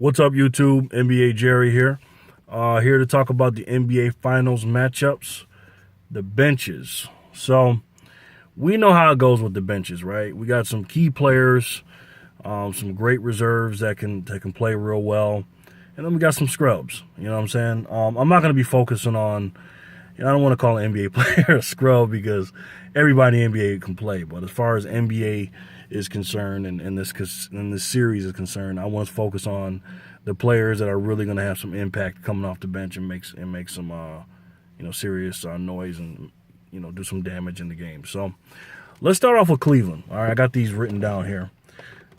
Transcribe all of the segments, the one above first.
What's up, YouTube? NBA Jerry here. Here to talk about the NBA Finals matchups, the benches. So we know how it goes with the benches, right? We got some key players, some great reserves that can play real well, and then we got some scrubs. You know what I'm saying? I'm not going to be focusing on. I don't want to call an NBA player a scrub because everybody in the NBA can play. But as far as NBA is concerned and this series is concerned, I want to focus on the players that are really going to have some impact coming off the bench and make some serious noise and do some damage in the game. So let's start off with Cleveland. All right, I got these written down here.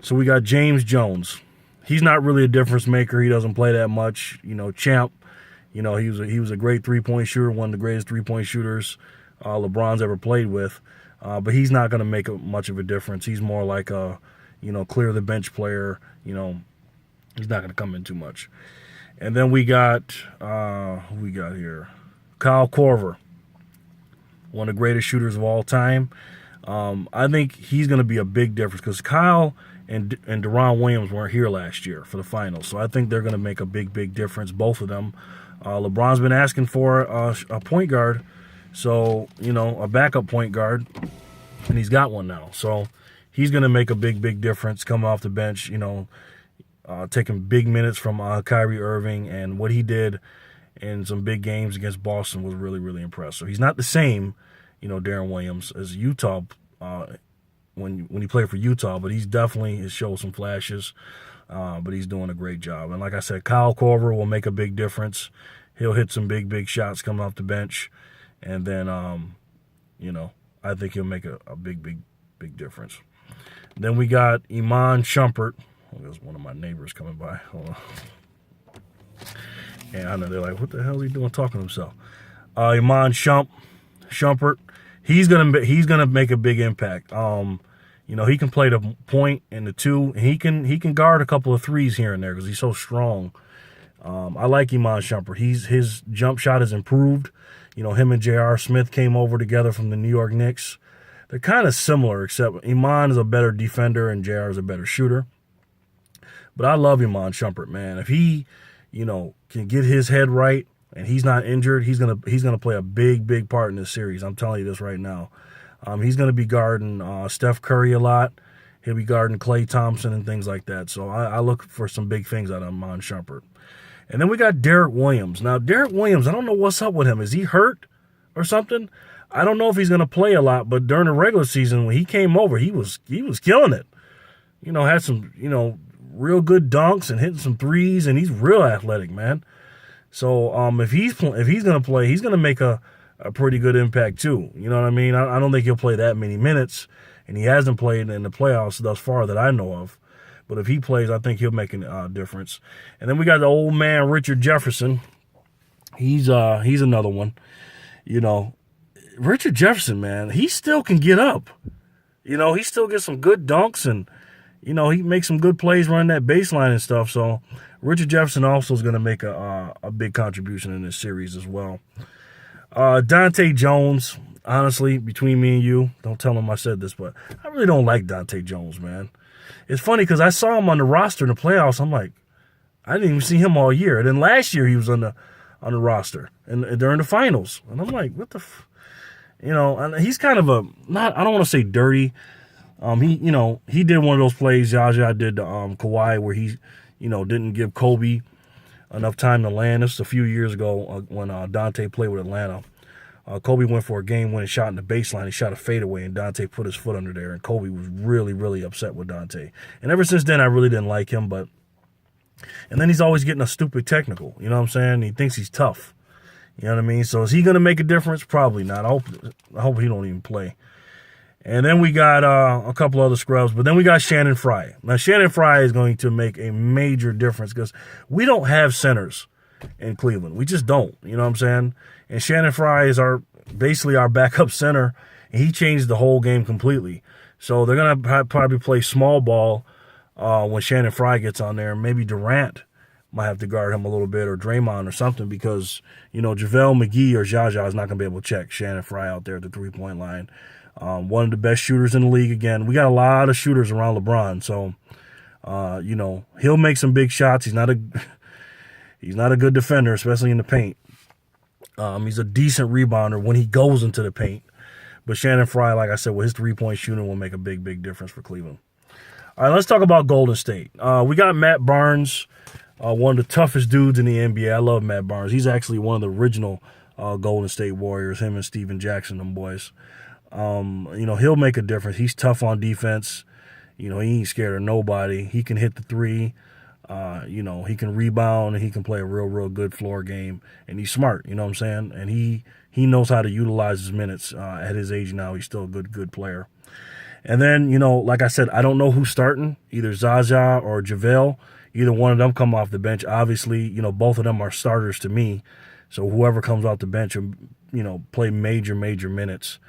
So we got James Jones. He's not really a difference maker. He doesn't play that much. Champ. He was a great three-point shooter, one of the greatest three-point shooters LeBron's ever played with. But he's not going to make much of a difference. He's more like a, clear the bench player. He's not going to come in too much. And then we got, who we got here? Kyle Korver, one of the greatest shooters of all time. I think he's going to be a big difference because Kyle and Deron Williams weren't here last year for the finals. So I think they're going to make a big difference, both of them. LeBron's been asking for a point guard, so, a backup point guard, and he's got one now. So he's going to make a big difference coming off the bench, taking big minutes from Kyrie Irving, and what he did in some big games against Boston was really impressive. He's not the same, Deron Williams as Utah when he played for Utah, but he's definitely has showed some flashes. But he's doing a great job. And like I said, Kyle Korver will make a big difference. He'll hit some big shots coming off the bench. And then, I think he'll make a big difference. Then we got Iman Shumpert. Oh, there's one of my neighbors coming by. Hold on. And I know they're like, what the hell is he doing talking to himself? Iman Shumpert. He's gonna make a big impact. He can play the point and the two, and he can guard a couple of threes here and there because he's so strong. I like Iman Shumpert. His jump shot has improved. Him and J.R. Smith came over together from the New York Knicks. They're kind of similar, except Iman is a better defender and J.R. is a better shooter. But I love Iman Shumpert, man. If he, can get his head right and he's not injured, he's gonna play a big part in this series. I'm telling you this right now. He's going to be guarding Steph Curry a lot. He'll be guarding Klay Thompson and things like that. So I look for some big things out of Iman Shumpert. And then we got Derek Williams. Now, Derek Williams, I don't know what's up with him. Is he hurt or something? I don't know if he's going to play a lot, but during the regular season, when he came over, he was killing it. Had some, real good dunks and hitting some threes, and he's real athletic, man. So if he's going to play, he's going to make a pretty good impact too. You know what I mean? I don't think he'll play that many minutes, and he hasn't played in the playoffs thus far that I know of. But if he plays, I think he'll make a difference. And then we got the old man Richard Jefferson. He's another one. Richard Jefferson, man, he still can get up. He still gets some good dunks, and he makes some good plays running that baseline and stuff. So Richard Jefferson also is going to make a big contribution in this series as well. Dante Jones, honestly, between me and you, don't tell him I said this, but I really don't like Dante Jones, man. It's funny because I saw him on the roster in the playoffs. I'm like, I didn't even see him all year. And then last year he was on the roster and during the finals. And I'm like, what the and he's kind of I don't want to say dirty. He did one of those plays Jaja did to Kawhi where he, didn't give Kobe enough time to land. This was a few years ago when Dante played with Atlanta. Kobe went for a game-winning shot in the baseline. He shot a fadeaway, and Dante put his foot under there, and Kobe was really upset with Dante. And ever since then, I really didn't like him. And then he's always getting a stupid technical. You know what I'm saying? He thinks he's tough. You know what I mean? So is he going to make a difference? Probably not. I hope he don't even play. And then we got a couple other scrubs, but then we got Shannon Fry. Now, Shannon Fry is going to make a major difference because we don't have centers in Cleveland. We just don't. You know what I'm saying? And Shannon Fry is basically our backup center, and he changed the whole game completely. So they're going to probably play small ball when Shannon Fry gets on there. Maybe Durant might have to guard him a little bit, or Draymond or something, because, JaVale McGee or Jaja is not going to be able to check Shannon Fry out there at the three-point line. One of the best shooters in the league again. We got a lot of shooters around LeBron, so You know, he'll make some big shots. He's not a good defender, especially in the paint. He's a decent rebounder when he goes into the paint. But Shannon Fry, like I said, with his three-point shooting will make a big, big difference for Cleveland. All right, let's talk about Golden State. We got Matt Barnes, one of the toughest dudes in the NBA. I love Matt Barnes. He's actually one of the original Golden State Warriors, him and Steven Jackson, them boys. You know, he'll make a difference. He's tough on defense. You know, he ain't scared of nobody. He can hit the three. You know, he can rebound, and he can play a real, real good floor game. And he's smart, you know what I'm saying? And he knows how to utilize his minutes. At his age now, he's still a good player. And then, you know, like I said, I don't know who's starting, either Zaza or JaVale. Either one of them come off the bench. Obviously, you know, both of them are starters to me. So whoever comes off the bench will, you know, play major, major minutes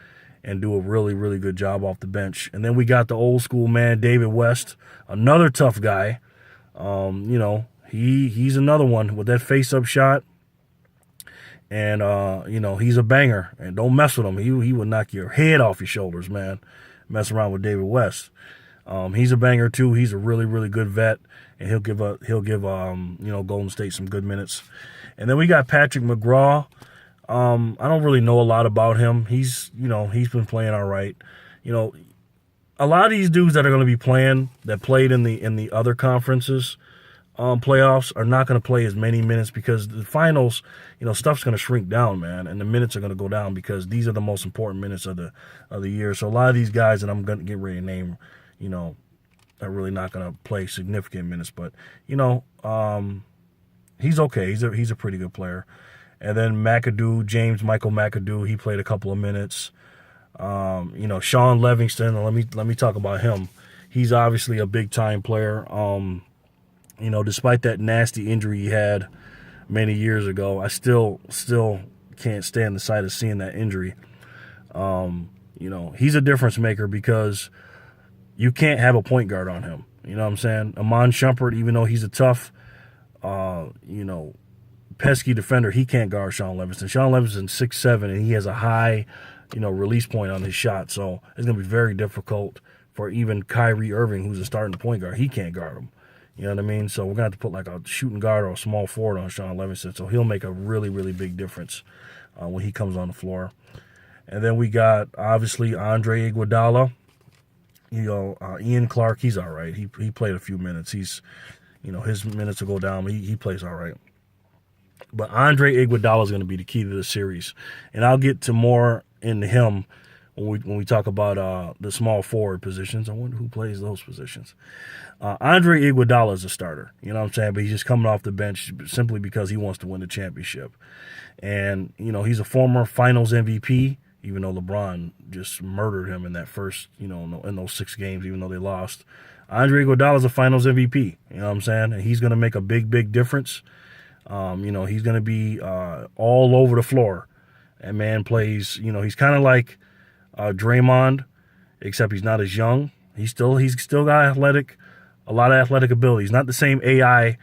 and do a really, really good job off the bench. And then we got the old school man, David West, another tough guy. You know, he's another one with that face-up shot. And, you know, he's a banger. And don't mess with him. He will knock your head off your shoulders, man. Mess around with David West. He's a banger, too. He's a really, really good vet. And he'll give you know, Golden State some good minutes. And then we got Patrick McGraw. I don't really know a lot about him. He's been playing all right. You know, a lot of these dudes that are going to be playing, that played in the other conferences playoffs, are not going to play as many minutes because the finals, you know, stuff's going to shrink down, man, and the minutes are going to go down because these are the most important minutes of the year. So a lot of these guys that I'm going to get ready to name, you know, are really not going to play significant minutes. But you know, he's okay. He's a pretty good player. And then McAdoo, James Michael McAdoo, he played a couple of minutes. You know, Sean Livingston, let me talk about him. He's obviously a big time player. You know, despite that nasty injury he had many years ago, I still can't stand the sight of seeing that injury. You know, he's a difference maker because you can't have a point guard on him. You know what I'm saying? Iman Shumpert, even though he's a tough, you know, pesky defender, he can't guard Sean Livingston. Sean Livingston's 6'7", and he has a high, you know, release point on his shot. So it's going to be very difficult for even Kyrie Irving, who's a starting point guard. He can't guard him. You know what I mean? So we're going to have to put like a shooting guard or a small forward on Sean Livingston. So he'll make a really, really big difference when he comes on the floor. And then we got, obviously, Andre Iguodala. You know, Ian Clark, he's all right. He played a few minutes. He's, you know, his minutes will go down, but he plays all right. But Andre Iguodala is going to be the key to the series. And I'll get to more into him when we talk about the small forward positions. I wonder who plays those positions. Andre Iguodala is a starter. You know what I'm saying? But he's just coming off the bench simply because he wants to win the championship. And, you know, he's a former finals MVP, even though LeBron just murdered him in that first, you know, in those 6 games, even though they lost. Andre Iguodala is a finals MVP. You know what I'm saying? And he's going to make a big, big difference. You know, he's going to be all over the floor. And man plays, you know, he's kind of like Draymond, except he's not as young. He's still got a lot of athletic ability. He's not the same AI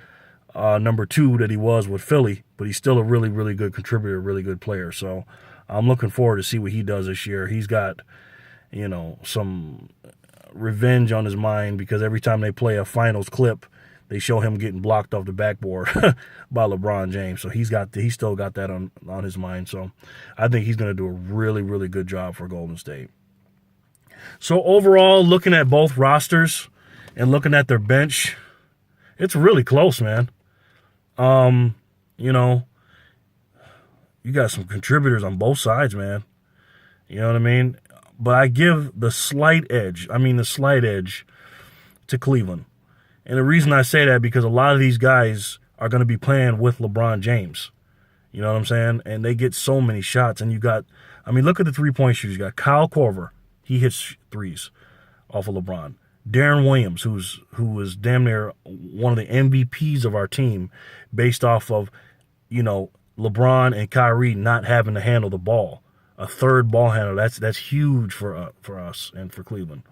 number 2 that he was with Philly, but he's still a really, really good contributor, really good player. So I'm looking forward to see what he does this year. He's got, you know, some revenge on his mind because every time they play a finals clip, they show him getting blocked off the backboard by LeBron James. So he's still got that on his mind. So I think he's going to do a really, really good job for Golden State. So overall, looking at both rosters and looking at their bench, it's really close, man. You know, you got some contributors on both sides, man. You know what I mean? But I give the slight edge to Cleveland. And the reason I say that because a lot of these guys are going to be playing with LeBron James. You know what I'm saying? And they get so many shots. And you got, I mean, look at the three-point shooters. You got Kyle Korver. He hits threes off of LeBron. Darren Williams, who was damn near one of the MVPs of our team based off of, you know, LeBron and Kyrie not having to handle the ball. A third ball handler, that's huge for us and for Cleveland.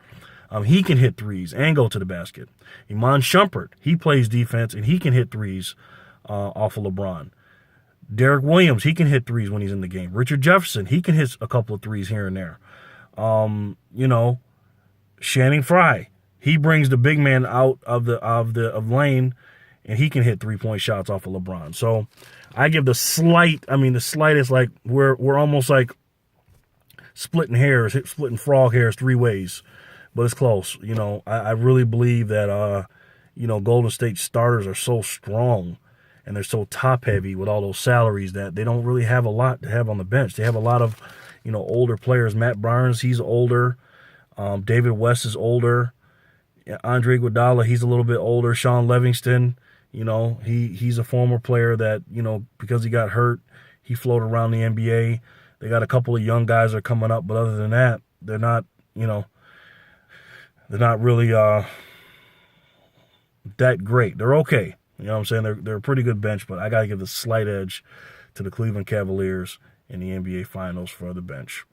He can hit threes and go to the basket. Iman Shumpert, he plays defense and he can hit threes off of LeBron. Derek Williams, he can hit threes when he's in the game. Richard Jefferson, he can hit a couple of threes here and there. You know, Channing Frye, He brings the big man out of lane, and he can hit 3-point shots off of LeBron. So I give the slightest, like we're almost like splitting frog hairs 3 ways, but it's close. I really believe that Golden State starters are so strong and they're so top heavy with all those salaries that they don't really have a lot to have on the bench. They have a lot of older players. Matt Barnes, he's older. David West is older. Andre Iguodala, he's a little bit older. Sean Livingston, he's a former player that, because he got hurt, he floated around the NBA. They got a couple of young guys that are coming up, but other than that, they're not really that great. They're okay. You know what I'm saying? They're a pretty good bench, but I got to give the slight edge to the Cleveland Cavaliers in the NBA Finals for the bench.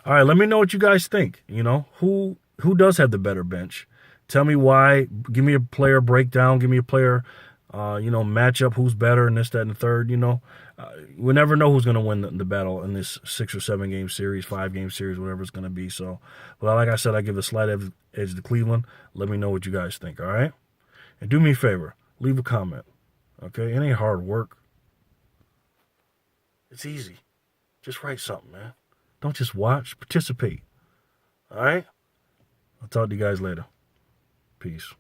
All right, let me know what you guys think. Who does have the better bench? Tell me why. Give me a player breakdown. Give me a player, matchup. Who's better and this, that, and the third. We never know who's going to win the battle in this 6 or 7 game series, 5 game series, whatever it's going to be. So, but like I said, I give a slight edge to Cleveland. Let me know what you guys think. All right, and do me a favor, leave a comment. Okay, it ain't hard work. It's easy. Just write something, man. Don't just watch. Participate. All right. I'll talk to you guys later. Peace.